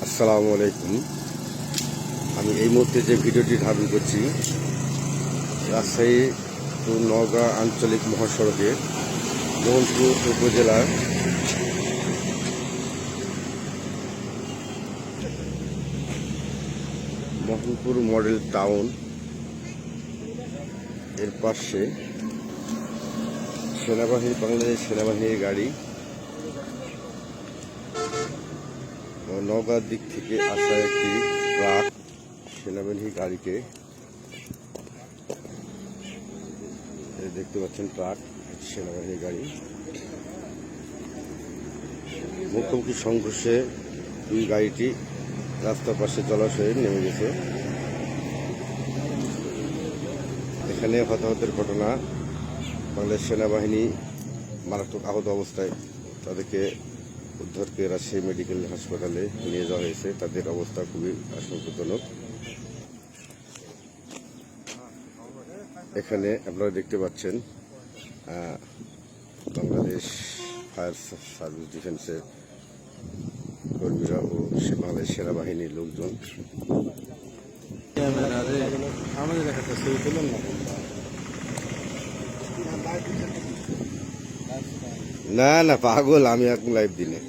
আসসালামু আলাইকুম। আমি এই মুহূর্তে যে ভিডিওটি ধারণ করছি রাজশাহী টু নওগাঁ আঞ্চলিক মহাসড়কে মোহনপুর উপজেলার মোহনপুর মডেল টাউন এর পাশে বাংলাদেশ সেনাবাহিনীর গাড়ি নওগাঁর দিক থেকে আসা একটি ট্রাক সেনাবাহিনী গাড়িকে দেখতে পাচ্ছেন। ট্রাক সেনাবাহিনী গাড়ি মুখোমুখি সংঘর্ষে দুই গাড়িটি রাস্তার পাশে জলাশয়ে নেমে গেছে। এখানে হতাহতের ঘটনা। বাংলাদেশ সেনাবাহিনী মারাত্মক আহত অবস্থায় তাদেরকে উদ্ধার করে রাজশাহী মেডিকেল হাসপাতালে নিয়ে যাওয়া হয়েছে। তাদের অবস্থা খুবই আশঙ্কাজনক। এখানে আপনারা দেখতে পাচ্ছেন বাংলাদেশ ফায়ার সার্ভিস ডিফেন্সের কর্মীরা ও বাংলাদেশ সেনাবাহিনীর লোকজন। না না পাগল, আমি এখন লাইভ দিনে